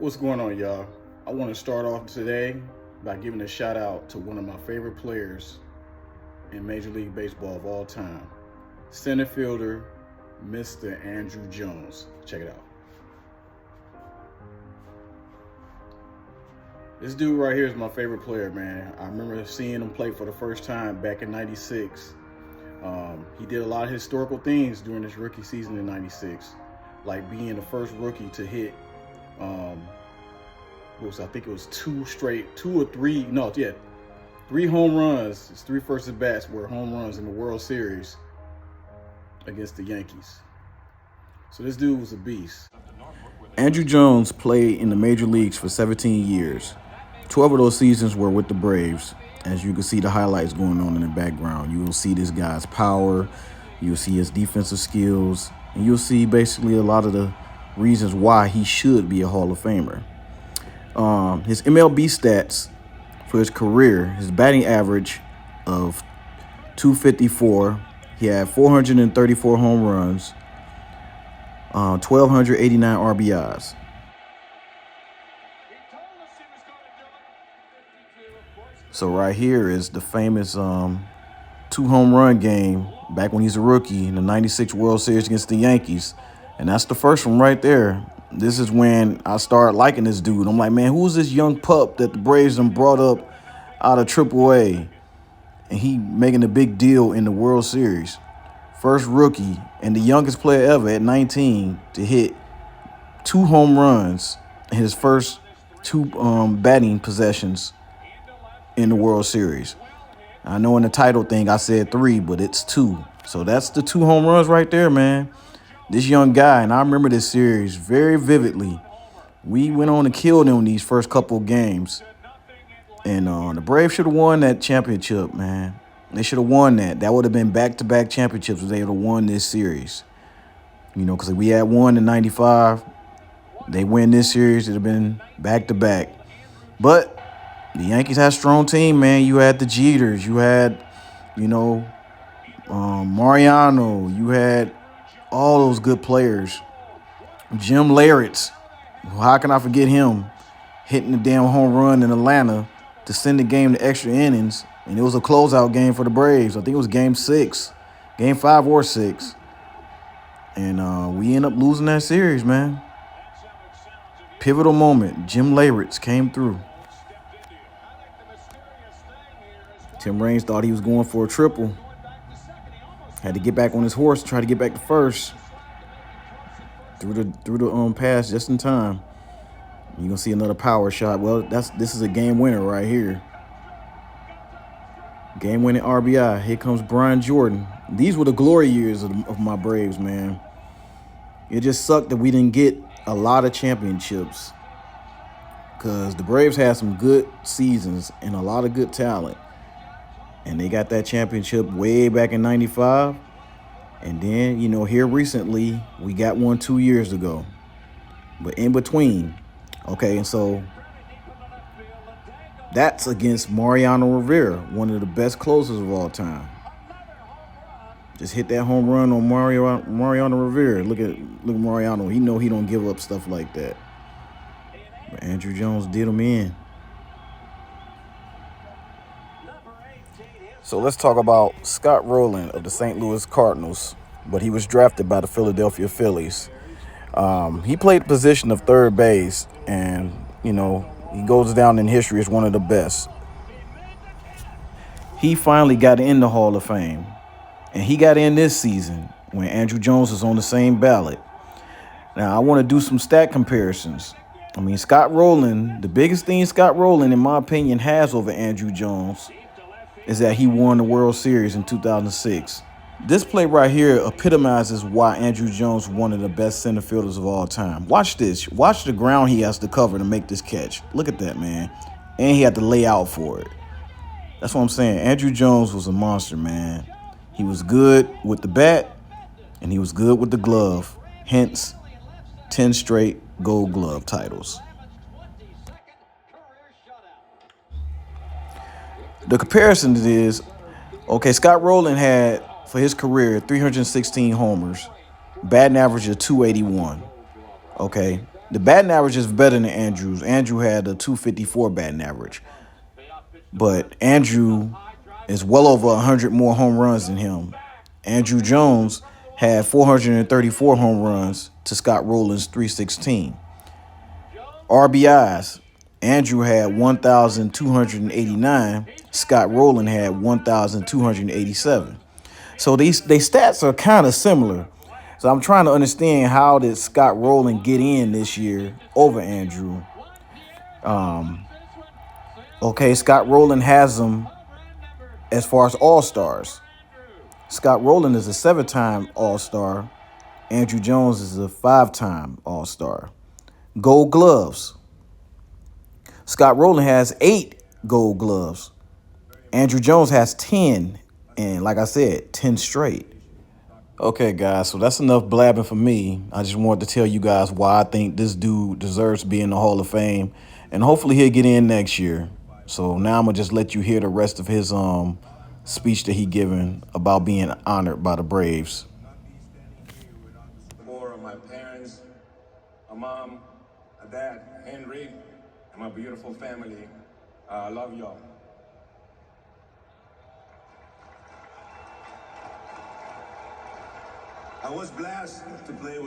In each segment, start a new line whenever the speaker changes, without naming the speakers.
What's going on, y'all? I want to start off today by giving a shout out to one of my favorite players in Major League Baseball of all time, center fielder, Mr. Andruw Jones. Check it out. This dude right here is my favorite player, man. I remember seeing him play for the first time back in '96. He did a lot of historical things during his rookie season in '96, like being the first rookie to hit I think it was three home runs. His three first at bats were home runs in the World Series against the Yankees. So this dude was a beast. Andruw Jones played in the major leagues for 17 years. 12 of those seasons were with the Braves. As you can see the highlights going on in the background, you will see this guy's power, you'll see his defensive skills, and you'll see basically a lot of the reasons why he should be a Hall of Famer. His MLB stats for his career, his batting average of .254, he had 434 home runs, 1,289 RBIs. So right here is the famous 2-home run game back when he's a rookie in the '96 World Series against the Yankees. And that's the first one right there. This is when I started liking this dude. I'm like, man, who's this young pup that the Braves done brought up out of AAA? And he making a big deal in the World Series. First rookie and the youngest player ever at 19 to hit 2 home runs in his first 2 batting possessions in the World Series. I know in the title thing I said 3, but it's 2. So that's the 2 home runs right there, man. This young guy, and I remember this series very vividly. We went on to kill them these first couple of games. And the Braves should have won that championship, man. They should have won that. That would have been back-to-back championships if they would have won this series. You know, because we had won in '95. They win this series, it would have been back-to-back. But the Yankees had a strong team, man. You had the Jeters. You had, Mariano. You had all those good players. Jim Leyritz. How can I forget him? Hitting the damn home run in Atlanta to send the game to extra innings. And it was a closeout game for the Braves. I think it was game 6. Game 5 or 6. And we end up losing that series, man. Pivotal moment. Jim Leyritz came through. Tim Raines thought he was going for a triple. Had to get back on his horse, try to get back to first. Through the pass just in time. You're gonna see another power shot. Well, this is a game winner right here. Game winning RBI. Here comes Brian Jordan. These were the glory years of my Braves, man. It just sucked that we didn't get a lot of championships, because the Braves had some good seasons and a lot of good talent. And they got that championship way back in '95. And then, here recently, we got one 2 years ago. But in between, okay, and so that's against Mariano Rivera, one of the best closers of all time. Just hit that home run on Mariano Rivera. Look at Mariano. He know he don't give up stuff like that. But Andruw Jones did him in. So let's talk about Scott Rowland of the St. Louis Cardinals, but he was drafted by the Philadelphia Phillies. He played the position of third base, and, he goes down in history as one of the best. He finally got in the Hall of Fame, and he got in this season when Andruw Jones is on the same ballot. Now, I want to do some stat comparisons. Scott Rowland, the biggest thing Scott Rowland, in my opinion, has over Andruw Jones is that he won the World Series in 2006. This play right here epitomizes why Andruw Jones is one of the best center fielders of all time. Watch this. Watch the ground he has to cover to make this catch. Look at that, man. And he had to lay out for it. That's what I'm saying. Andruw Jones was a monster, man. He was good with the bat, and he was good with the glove. Hence, 10 straight Gold Glove titles. The comparison is, okay, Scott Rowland had, for his career, 316 homers, batting average of .281. Okay, The batting average is better than Andrew's. Andrew had a 254 batting average. But Andruw is well over 100 more home runs than him. Andruw Jones had 434 home runs to Scott Rowland's 316. RBIs, Andruw had 1,289. Scott Rowland had 1,287. So they stats are kind of similar. So I'm trying to understand, how did Scott Rowland get in this year over Andruw? Okay, Scott Rowland has him as far as all-stars. Scott Rowland is a 7-time all-star. Andruw Jones is a 5-time all-star. Gold gloves. Scott Rowland has 8 gold gloves. Andruw Jones has 10. And like I said, 10 straight. Okay, guys, so that's enough blabbing for me. I just wanted to tell you guys why I think this dude deserves to be in the Hall of Fame. And hopefully he'll get in next year. So now I'm going to just let you hear the rest of his speech that he given about being honored by the Braves.
For my parents, my mom, my dad, Henry, and my beautiful family, I love y'all. I was blessed to play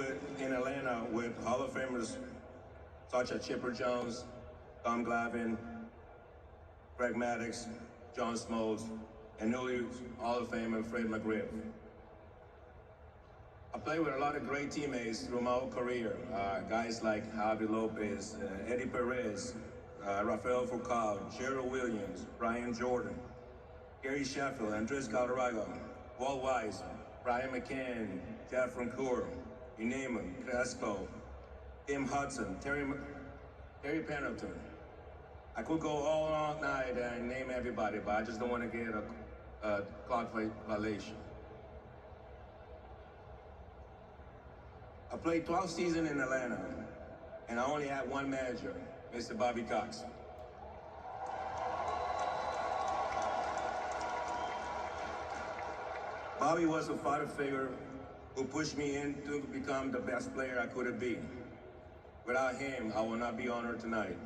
in Atlanta with Hall of Famers such as Chipper Jones, Tom Glavine, Greg Maddux, John Smoltz, and newly Hall of Famer Fred McGriff. I played with a lot of great teammates through my whole career. Guys like Javi Lopez, Eddie Perez, Rafael Furcal, Gerald Williams, Brian Jordan, Gary Sheffield, Andres Galarraga, Walt Weiss, Brian McCann, Jeff Francoeur, you name them, Crespo, Tim Hudson, Terry Pendleton. I could go all night and name everybody, but I just don't want to get a clock violation. I played 12 seasons in Atlanta, and I only had one manager, Mr. Bobby Cox. Bobby was a father figure who pushed me in to become the best player I could have been. Without him, I will not be honored tonight.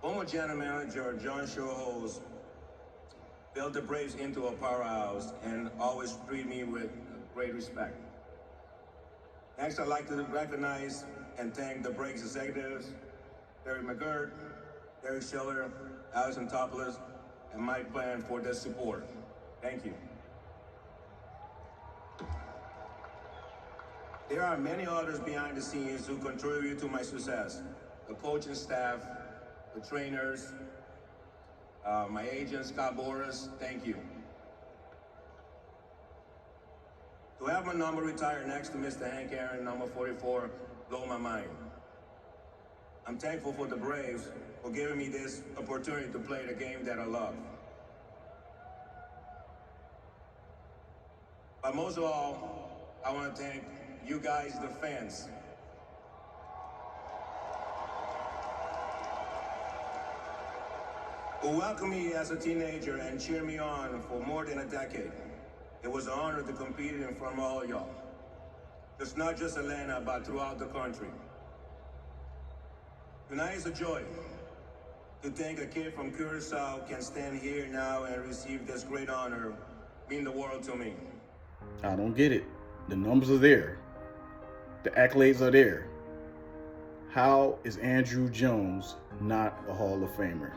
Former general manager John Schuerholz built the Braves into a powerhouse and always treated me with great respect. Next, I'd like to recognize and thank the Braves executives, Terry McGirt, Derek Schiller, Allison Topoulos, and Mike Plant for their support. Thank you. There are many others behind the scenes who contribute to my success. The coaching staff, the trainers, my agent, Scott Boras, thank you. To have my number retired next to Mr. Hank Aaron, number 44, blew my mind. I'm thankful for the Braves for giving me this opportunity to play the game that I love. But most of all, I want to thank you guys, the fans. Who welcomed me as a teenager and cheered me on for more than a decade. It was an honor to compete in front of all y'all. It's not just Atlanta, but throughout the country. Tonight is a joy to think a kid from Cooperstown can stand here now and receive this great honor. Mean the world to me.
I don't get it. The numbers are there. The accolades are there. How is Andruw Jones not a Hall of Famer?